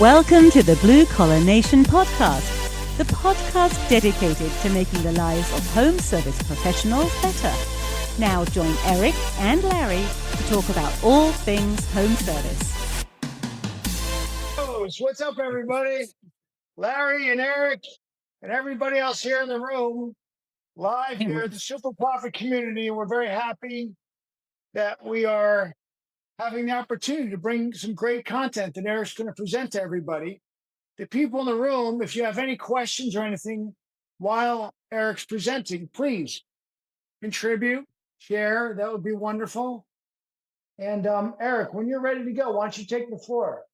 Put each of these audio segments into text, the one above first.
Welcome to the Blue Collar Nation podcast, the podcast dedicated to making the lives of home service professionals better. Now join Eric and Larry to talk about all things home service. What's up, everybody? Larry and Eric and everybody else here in the room, live here at the Super Profit Community. And we're very happy that we are having the opportunity to bring some great content that Eric's going to present to everybody. The people in the room, if you have any questions or anything while Eric's presenting, please contribute, share. That would be wonderful. And Eric, when you're ready to go, why don't you take the floor?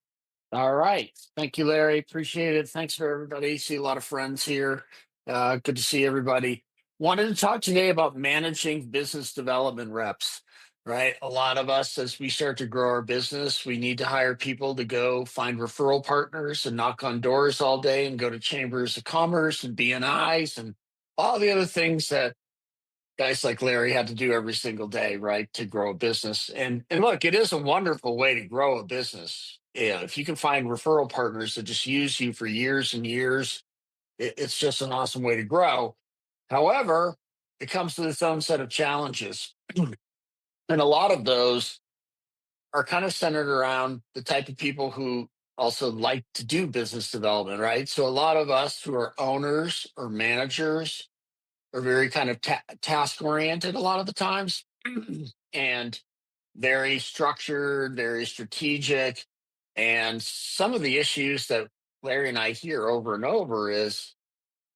All right. Thank you, Larry. Appreciate it. Thanks for everybody. See a lot of friends here. Good to see everybody. Wanted to talk today about managing business development reps, right? A lot of us, as we start to grow our business, we need to hire people to go find referral partners and knock on doors all day and go to chambers of commerce and BNIs and all the other things that guys like Larry had to do every single day, right, to grow a business. And look, it is a wonderful way to grow a business. Yeah, if you can find referral partners that just use you for years and years, it's just an awesome way to grow. However, it comes with its own set of challenges. And a lot of those are kind of centered around the type of people who also like to do business development, right? So a lot of us who are owners or managers are very kind of task oriented a lot of the times and very structured, very strategic. And some of the issues that Larry and I hear over and over is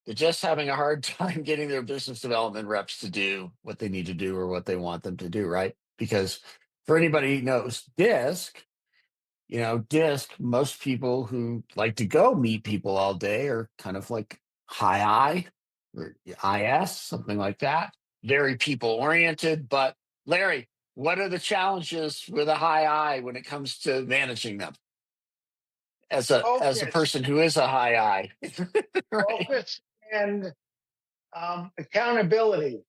they're just having a hard time getting their business development reps to do what they need to do or what they want them to do, right? Because for anybody who knows DISC, most people who like to go meet people all day are kind of like high I or IS, something like that. Very people oriented. But Larry, what are the challenges with a high I when it comes to managing them? As a Focus, person who is a high I, right? focus, and accountability,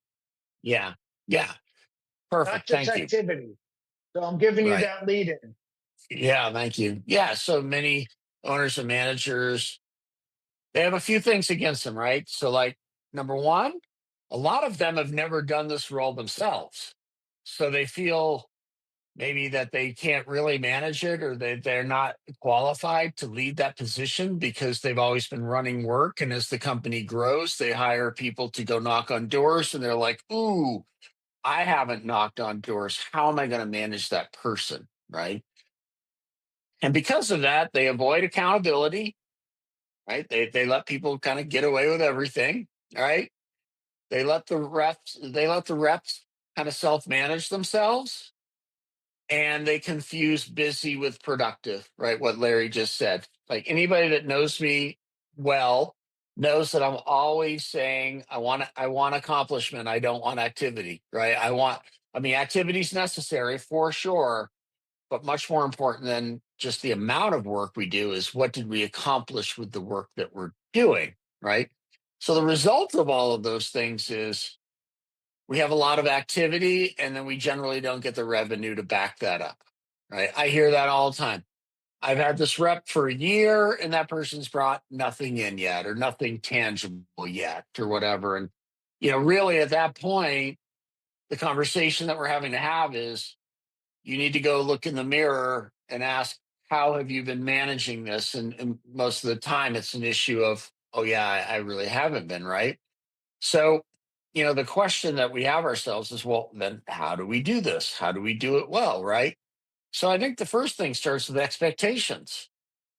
Yeah, yeah, not perfect. just Thank you. activity. So I'm giving you Right. that lead in. Yeah, thank you. Yeah, so many owners and managers, they have a few things against them, right? So, like, number one, a lot of them have never done this role themselves. So they feel maybe that they can't really manage it or they're not qualified to lead that position because they've always been running work. And as the company grows, they hire people to go knock on doors and they're like, ooh, I haven't knocked on doors. How am I going to manage that person? Right. And because of that, they avoid accountability, right? They let people kind of get away with everything, right? They let the reps kind of self-manage themselves and they confuse busy with productive, right? What Larry just said. Like anybody that knows me well knows that I'm always saying I want accomplishment. I don't want activity, right? Activity is necessary for sure, but much more important than just the amount of work we do is what did we accomplish with the work that we're doing, right? So the result of all of those things is we have a lot of activity and then we generally don't get the revenue to back that up, right? I hear that all the time. I've had this rep for a year and that person's brought nothing in yet or nothing tangible yet or whatever. And, really at that point, the conversation that we're having to have is you need to go look in the mirror and ask, how have you been managing this? And most of the time, it's an issue of, oh, yeah, I really haven't been, right? So, the question that we have ourselves is, well, then how do we do this? How do we do it well, right? So I think the first thing starts with expectations,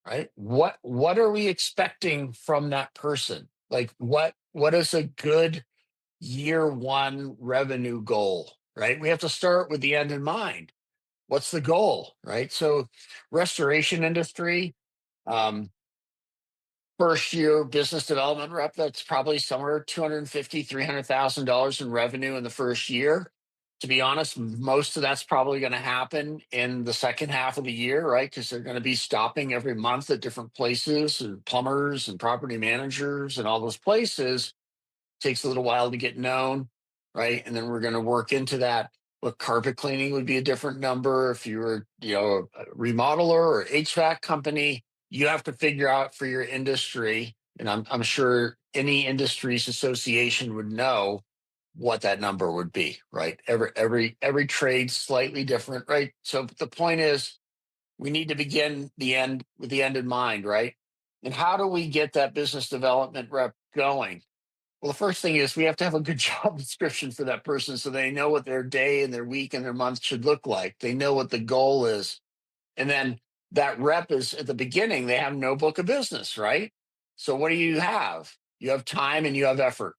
right? What are we expecting from that person? Like what is a good year one revenue goal, right? We have to start with the end in mind. What's the goal, right? So restoration industry, um, first year business development rep, that's probably somewhere 250, $300,000 in revenue in the first year. To be honest, most of that's probably going to happen in the second half of the year, right? Because they're going to be stopping every month at different places and plumbers and property managers and all those places. Takes a little while to get known, right? And then we're going to work into that. Look, carpet cleaning would be a different number if you were, a remodeler or HVAC company. you have to figure out for your industry, and I'm sure any industries association would know what that number would be, right? Every trade's slightly different, right? So the point is, we need to begin the end with the end in mind, right? And how do we get that business development rep going? Well, the first thing is we have to have a good job description for that person so they know what their day and their week and their month should look like. They know what the goal is. And then that rep is at the beginning, they have no book of business, right? So what do you have? You have time and you have effort,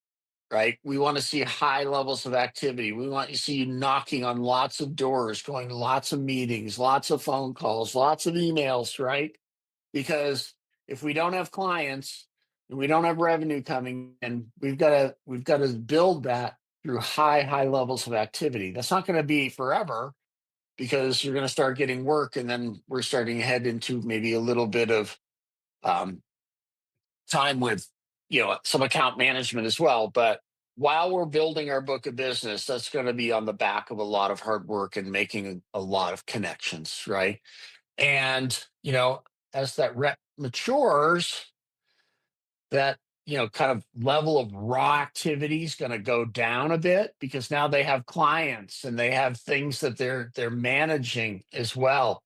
right? We want to see high levels of activity. We want to see you knocking on lots of doors, going to lots of meetings, lots of phone calls, lots of emails, right? Because if we don't have clients and we don't have revenue coming in, we've got to build that through high levels of activity. That's not going to be forever because you're going to start getting work, and then we're starting to head into maybe a little bit of um, time with some account management as well. But while we're building our book of business, that's going to be on the back of a lot of hard work and making a lot of connections, right? And as that rep matures, that kind of level of raw activity is going to go down a bit because now they have clients and they have things that they're managing as well,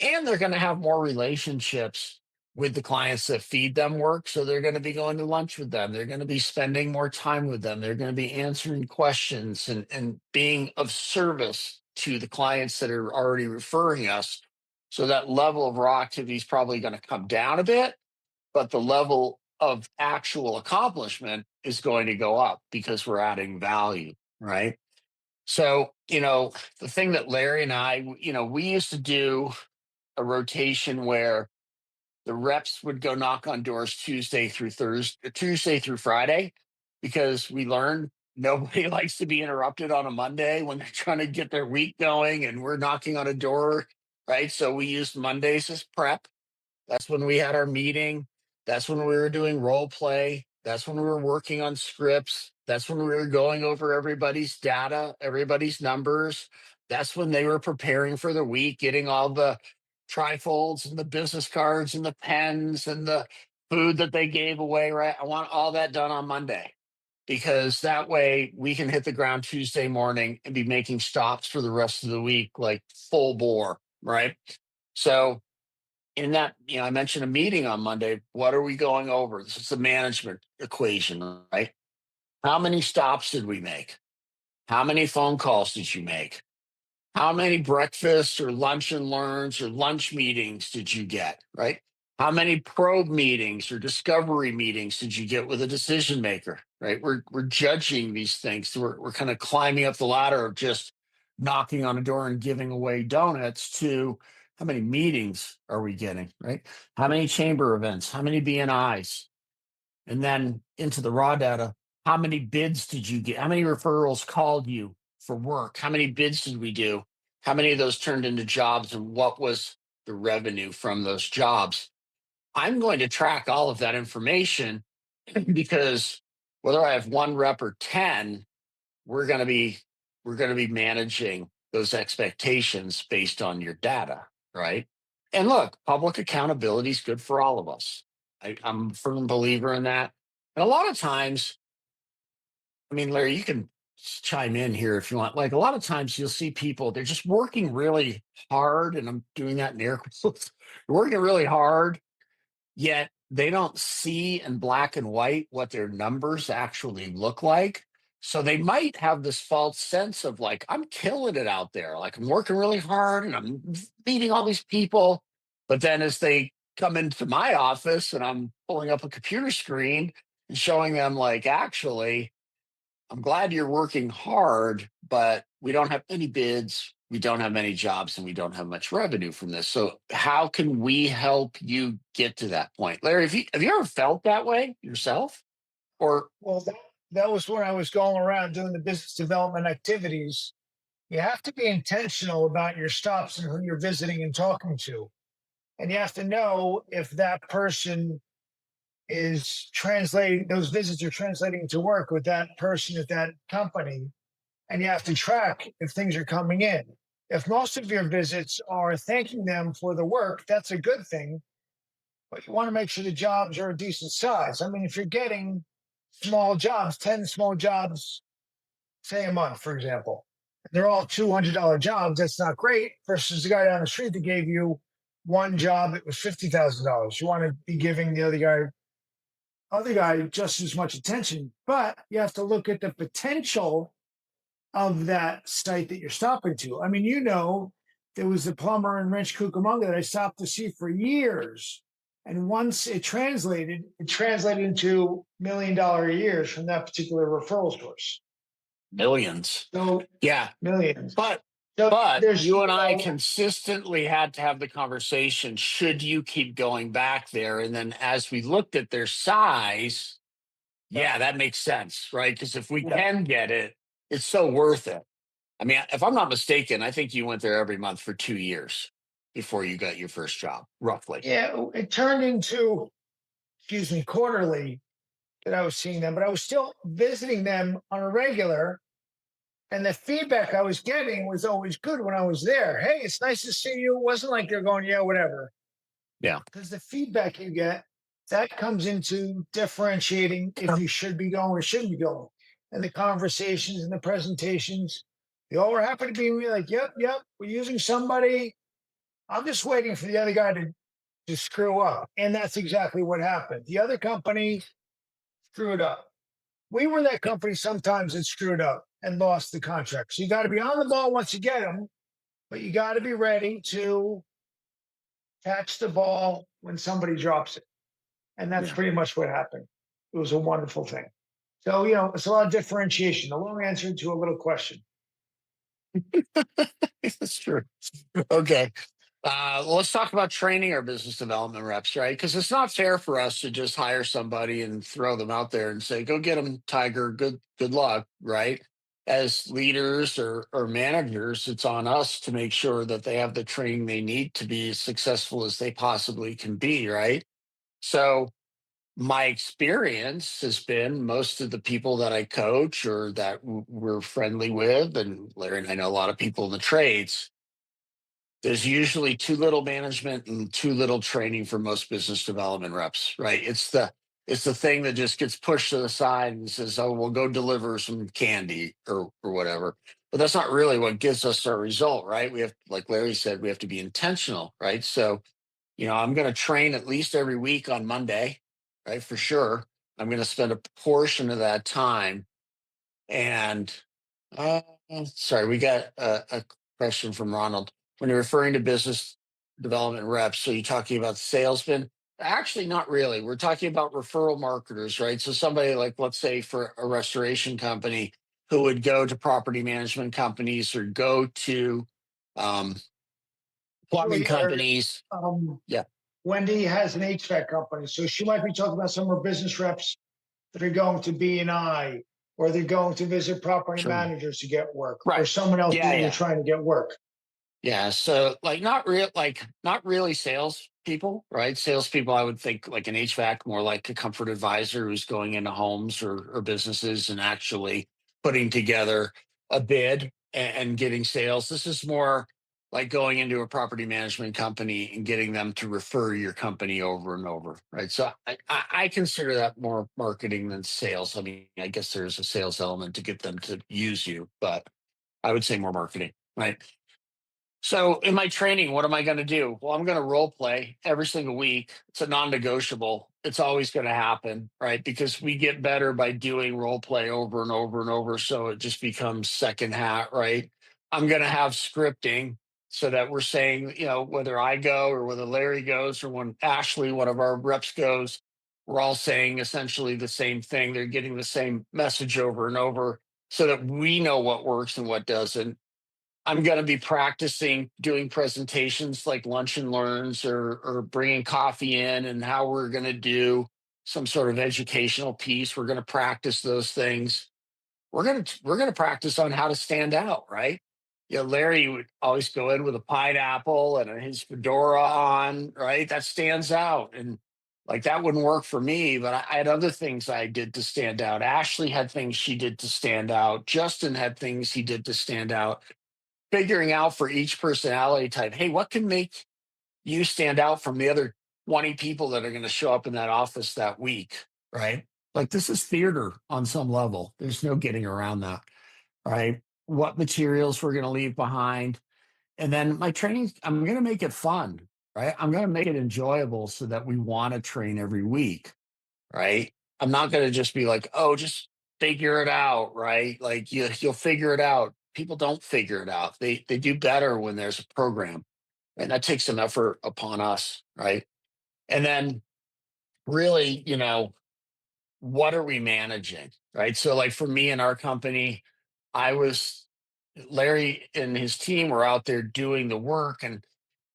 and they're going to have more relationships with the clients that feed them work, so they're going to be going to lunch with them, they're going to be spending more time with them, they're going to be answering questions and being of service to the clients that are already referring us. So that level of raw activity is probably going to come down a bit, but the level of actual accomplishment is going to go up because we're adding value, right? So, the thing that Larry and I, we used to do a rotation where the reps would go knock on doors Tuesday through Friday, because we learned nobody likes to be interrupted on a Monday when they're trying to get their week going and we're knocking on a door, right? So we used Mondays as prep. That's when we had our meeting. That's when we were doing role play. That's when we were working on scripts. That's when we were going over everybody's data, everybody's numbers. That's when they were preparing for the week, getting all the trifolds and the business cards and the pens and the food that they gave away, right? I want all that done on Monday because that way we can hit the ground Tuesday morning and be making stops for the rest of the week, like full bore, right? So in that, I mentioned a meeting on Monday. What are we going over? This is the management equation, right? How many stops did we make? How many phone calls did you make? How many breakfasts or lunch and learns or lunch meetings did you get, right? How many probe meetings or discovery meetings did you get with a decision maker, right? We're judging these things. We're kind of climbing up the ladder of just knocking on a door and giving away donuts to how many meetings are we getting, right? How many chamber events? How many BNIs? And then into the raw data, how many bids did you get? How many referrals called you for work? How many bids did we do? How many of those turned into jobs? And what was the revenue from those jobs? I'm going to track all of that information because whether I have one rep or 10, we're going to be managing those expectations based on your data, right? And look, public accountability is good for all of us. I'm a firm believer in that. And a lot of times, I mean, Larry, you can chime in here if you want. Like a lot of times you'll see people, they're just working really hard, and I'm doing that in air quotes, working really hard, yet they don't see in black and white what their numbers actually look like. So they might have this false sense of like, I'm killing it out there. Like I'm working really hard and I'm meeting all these people. But then as they come into my office and I'm pulling up a computer screen and showing them like, actually, I'm glad you're working hard, but we don't have any bids, we don't have many jobs, and we don't have much revenue from this. So, how can we help you get to that point, Larry? Have you ever felt that way yourself? Or Well, that was when I was going around doing the business development activities. You have to be intentional about your stops and who you're visiting and talking to. And you have to know if that person is translating, those visits are translating to work with that person at that company. And you have to track if things are coming in. If most of your visits are thanking them for the work, that's a good thing. but you want to make sure the jobs are a decent size. I mean, if you're getting small jobs, 10 small jobs, say a month, for example, they're all $200 jobs, that's not great, versus the guy down the street that gave you one job, it was $50,000. You want to be giving the other guy just as much attention, but you have to look at the potential of that site that you're stopping to. I mean, there was the plumber in Ranch Cucamonga that I stopped to see for years. And once it translated into $1 million a year from that particular referral source. Millions. So Yeah. millions. But So you and I consistently had to have the conversation, should you keep going back there? And then as we looked at their size, yeah, that makes sense, right? Because if we can get it, it's so worth it. I mean, if I'm not mistaken, I think you went there every month for 2 years before you got your first job, roughly. Yeah, it turned into, quarterly that I was seeing them, but I was still visiting them on a regular. And the feedback I was getting was always good when I was there. Hey, it's nice to see you. It wasn't like they're going, yeah, whatever. Yeah. Because the feedback you get, that comes into differentiating if you should be going or shouldn't be going. And the conversations and the presentations, they all were happy to be like, yep, we're using somebody. I'm just waiting for the other guy to screw up. And that's exactly what happened. The other company screwed up. We were that company sometimes that screwed up and lost the contract. So you got to be on the ball once you get them, but you got to be ready to catch the ball when somebody drops it. And that's pretty much what happened. It was a wonderful thing. So, it's a lot of differentiation. A long answer to a little question. That's true. Okay. Let's talk about training our business development reps, right? Because it's not fair for us to just hire somebody and throw them out there and say, "Go get them, Tiger. Good luck." Right? As leaders or managers, it's on us to make sure that they have the training they need to be as successful as they possibly can be. Right? So my experience has been most of the people that I coach or that we're friendly with, and Larry and I know a lot of people in the trades, there's usually too little management and too little training for most business development reps, right? It's the thing that just gets pushed to the side and says, "Oh, we'll go deliver some candy or whatever." But that's not really what gives us our result, right? We have, like Larry said, we have to be intentional, right? So, I'm going to train at least every week on Monday, right? For sure. I'm going to spend a portion of that time. And uh, sorry, we got a question from Ronald. When you're referring to business development reps, so you're talking about salesmen? Actually, not really. We're talking about referral marketers, right? So somebody like, let's say, for a restoration company who would go to property management companies or go to um, plumbing companies. Yeah. Wendy has an HVAC company, so she might be talking about some of her business reps that are going to B&I, or they're going to visit property managers to get work, or someone else you're trying to get work. Yeah. So not really sales people, right? Salespeople, I would think like an HVAC, more like a comfort advisor who's going into homes or businesses and actually putting together a bid and getting sales. This is more like going into a property management company and getting them to refer your company over and over, right? So I consider that more marketing than sales. I mean, I guess there's a sales element to get them to use you, but I would say more marketing, right? So in my training, what am I going to do? Well, I'm going to role play every single week. It's a non-negotiable. It's always going to happen, right? Because we get better by doing role play over and over and over. So it just becomes second hat, right? I'm going to have scripting so that we're saying, whether I go or whether Larry goes or when Ashley, one of our reps, goes, we're all saying essentially the same thing. They're getting the same message over and over so that we know what works and what doesn't. I'm going to be practicing doing presentations like lunch and learns or bringing coffee in and how we're going to do some sort of educational piece. We're going to practice those things. We're going to practice on how to stand out, right? Larry would always go in with a pineapple and his fedora on, right? That stands out. And like that wouldn't work for me, but I had other things I did to stand out. Ashley had things she did to stand out. Justin had things he did to stand out. Figuring out for each personality type, hey, what can make you stand out from the other 20 people that are going to show up in that office that week, right? Like this is theater on some level. There's no getting around that, right? What materials we're going to leave behind. And then my training, I'm going to make it fun, right? I'm going to make it enjoyable so that we want to train every week, right? I'm not going to just be like, oh, just figure it out, right? Like you'll figure it out. People don't figure it out. They do better when there's a program, and that takes some effort upon us, right? And then really, what are we managing, right? So like for me and our company, I was Larry and his team were out there doing the work, and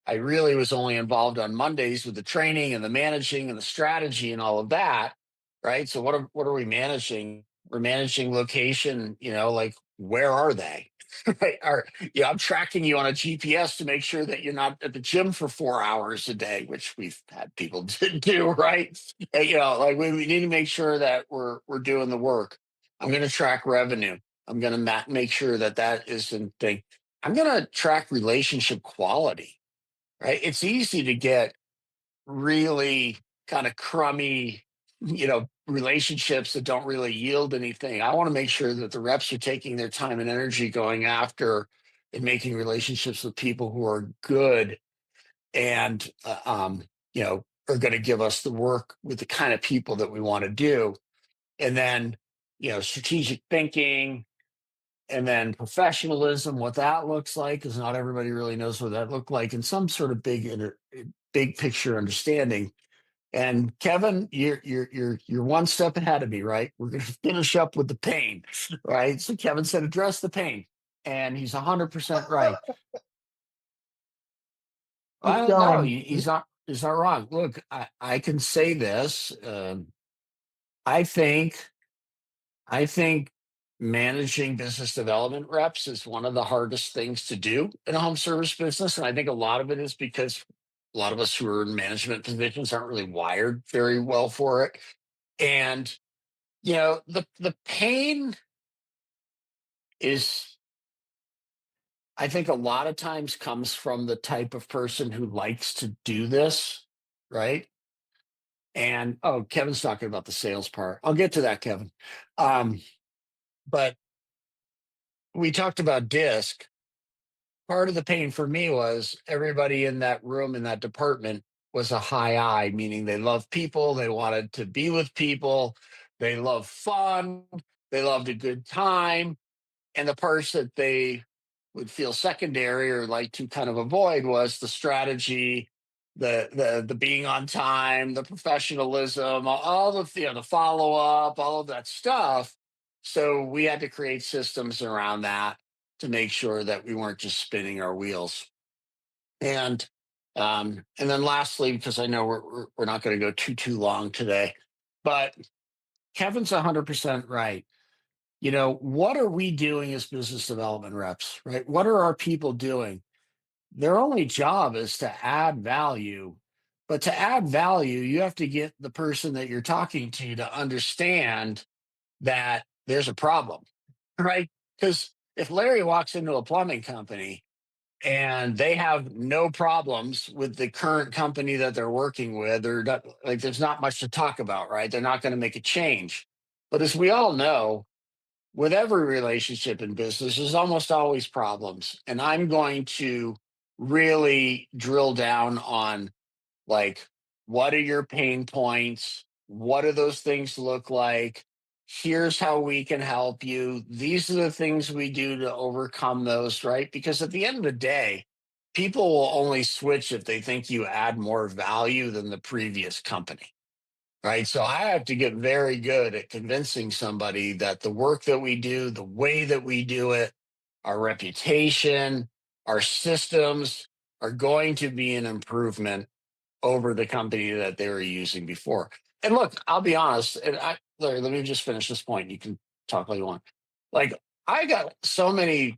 I really was only involved on Mondays with the training and the managing and the strategy and all of that, right? So what are we managing? We're managing location, like where are they? Right? I'm tracking you on a GPS to make sure that you're not at the gym for 4 hours a day, which we've had people do, right? And, like we need to make sure that we're doing the work. I'm going to track revenue. I'm going to make sure that is in thing. I'm going to track relationship quality, right? It's easy to get really kind of crummy, relationships that don't really yield anything. I want to make sure that the reps are taking their time and energy going after and making relationships with people who are good and, are going to give us the work with the kind of people that we want to do. And then, strategic thinking, and then professionalism, what that looks like, because not everybody really knows what that looked like, and some sort of big picture understanding. And Kevin, you're one step ahead of me, right? We're going to finish up with the pain, right? So Kevin said, address the pain, and he's 100% right. I Keep don't know. going. He's not wrong. Look, I can say this. I think I think managing business development reps is one of the hardest things to do in a home service business. And I think a lot of it is because a lot of us who are in management positions aren't really wired very well for it. And, the pain is, I think a lot of times comes from the type of person who likes to do this, right? And oh, Kevin's talking about the sales part. I'll get to that, Kevin. But we talked about disc. Part of the pain for me was everybody in that room in that department was a high I, meaning they love people, they wanted to be with people, they love fun, they loved a good time. And the parts that they would feel secondary or like to kind of avoid was the strategy, the being on time, the professionalism, all the the follow up, all of that stuff. So we had to create systems around that to make sure that we weren't just spinning our wheels. And then lastly, because I know we're not going to go too long today, but Kevin's 100% right. What are we doing as business development reps, right? What are our people doing? Their only job is to add value. But to add value, you have to get the person that you're talking to understand that there's a problem, right? Because if Larry walks into a plumbing company and they have no problems with the current company that they're working with, or not, like there's not much to talk about, right? They're not going to make a change. But as we all know, with every relationship in business, there's almost always problems. And I'm going to really drill down on like, what are your pain points? What do those things look like? Here's how we can help you. These are the things we do to overcome those, right? Because at the end of the day, people will only switch if they think you add more value than the previous company. Right. So I have to get very good at convincing somebody that the work that we do, the way that we do it, our reputation, our systems are going to be an improvement over the company that they were using before. And look, I'll be honest, and Larry, let me just finish this point. You can talk all you want. Like, I got so many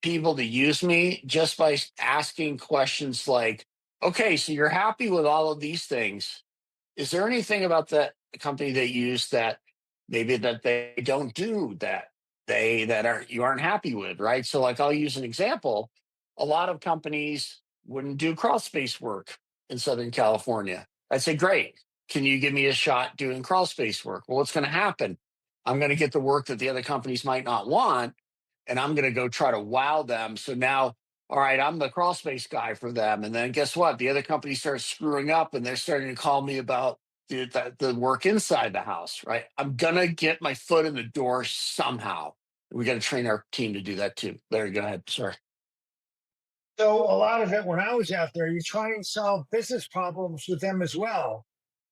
people to use me just by asking questions like, okay, so you're happy with all of these things, is there anything about that company they use that maybe that they don't do that aren't you aren't happy with, right? So like I'll use an example. A lot of companies wouldn't do crawl space work in Southern California. I'd say, great. Can you give me a shot doing crawl space work? Well, what's going to happen? I'm going to get the work that the other companies might not want, and I'm going to go try to wow them. So now, all right, I'm the crawl space guy for them. And then guess what? The other company starts screwing up and they're starting to call me about the work inside the house, right? I'm going to get my foot in the door somehow. We got to train our team to do that too. Larry, go ahead. Sorry. So a lot of it, when I was out there, you try and solve business problems with them as well,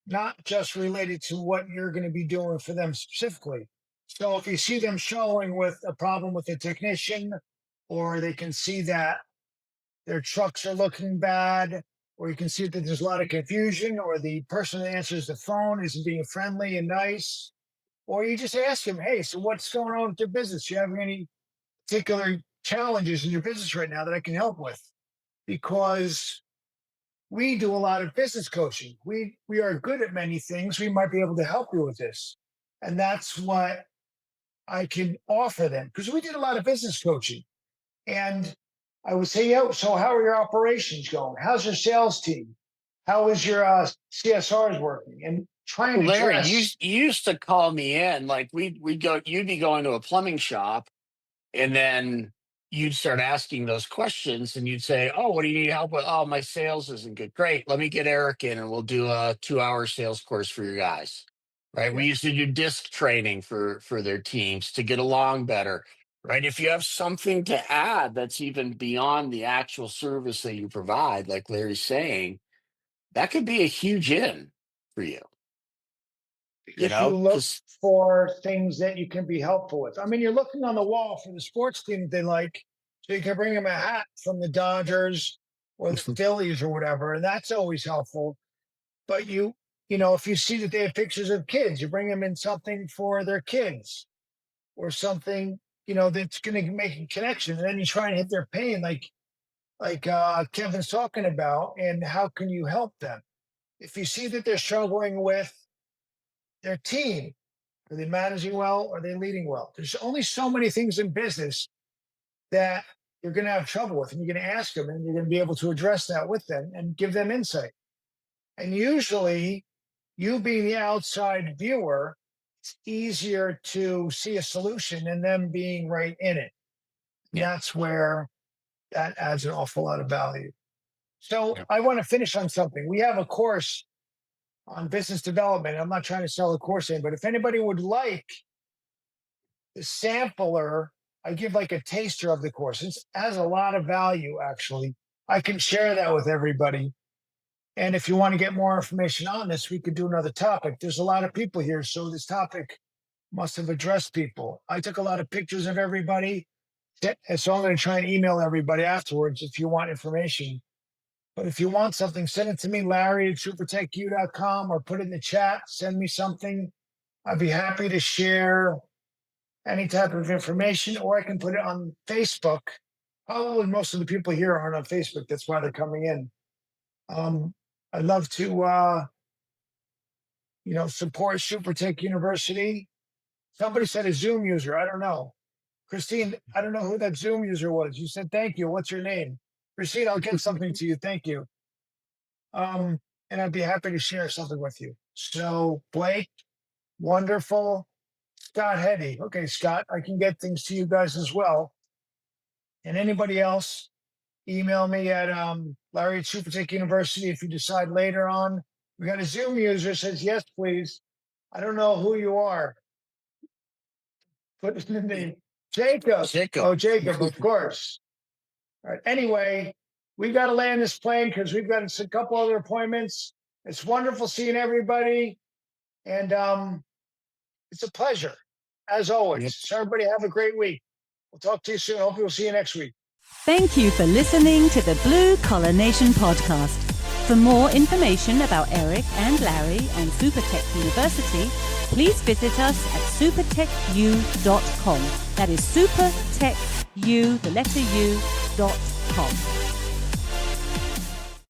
not just related to what you're going to be doing for them specifically. So if you see them showing with a problem with a technician, or they can see that their trucks are looking bad, or you can see that there's a lot of confusion, or the person that answers the phone isn't being friendly and nice, or you just ask them, hey, so what's going on with your business? You having any particular challenges in your business right now that I can help with? Because we do a lot of business coaching. We are good at many things. We might be able to help you with this. And that's what I can offer them, because we did a lot of business coaching. And I would say, yo, so how are your operations going? How's your sales team? How is your CSRs working? And trying to Larry, address. you used to call me in, like we'd go, you'd be going to a plumbing shop, and then you'd start asking those questions and you'd say, oh, what do you need help with? Oh, my sales isn't good. Great. Let me get Eric in and we'll do a 2-hour sales course for your guys. Right. Yeah. We used to do disc training for their teams to get along better. Right. If you have something to add that's even beyond the actual service that you provide, like Larry's saying, that could be a huge in for you, Because you look because for things that you can be helpful with. I mean, you're looking on the wall for the sports team that they like, so you can bring them a hat from the Dodgers or the Phillies or whatever, and that's always helpful. But if you see that they have pictures of kids, you bring them in something for their kids or something, that's going to make a connection. And then you try and hit their pain, like Kevin's talking about, and how can you help them? If you see that they're struggling with their team, are they managing well? Are they leading well? There's only so many things in business that you're going to have trouble with, and you're going to ask them, and you're going to be able to address that with them and give them insight. And usually, you being the outside viewer, it's easier to see a solution than them being right in it. Yeah. That's where that adds an awful lot of value. So Yeah. I want to finish on something. We have a course on business development. I'm not trying to sell a course in, but if anybody would like the sampler, I give like a taster of the course. It has a lot of value, actually. I can share that with everybody. And if you want to get more information on this, we could do another topic. There's a lot of people here, so this topic must have addressed people. I took a lot of pictures of everybody, and so I'm going to try and email everybody afterwards if you want information. But if you want something, send it to me, Larry at supertechu.com, or put it in the chat. Send me something. I'd be happy to share any type of information, or I can put it on Facebook. Probably most of the people here aren't on Facebook. That's why they're coming in. I'd love to, support SuperTech University. Somebody said a Zoom user. I don't know. Christine, I don't know who that Zoom user was. You said, thank you. What's your name? Christine, I'll get something to you. Thank you. And I'd be happy to share something with you. So Blake, wonderful. Scott Hetty. Okay, Scott, I can get things to you guys as well. And anybody else, email me at Larry at SuperTech University if you decide later on. We got a Zoom user says, yes, please. I don't know who you are. Put the name. Jacob. Jacob. Oh, Jacob, of course. All right. Anyway, we got to land this plane because we've got a couple other appointments. It's wonderful seeing everybody. And it's a pleasure, as always. Yep. So everybody have a great week. We'll talk to you soon. Hope we'll see you next week. Thank you for listening to the Blue Collar Nation podcast. For more information about Eric and Larry and SuperTech University, please visit us at supertechu.com. That is supertechu, the letter U.com.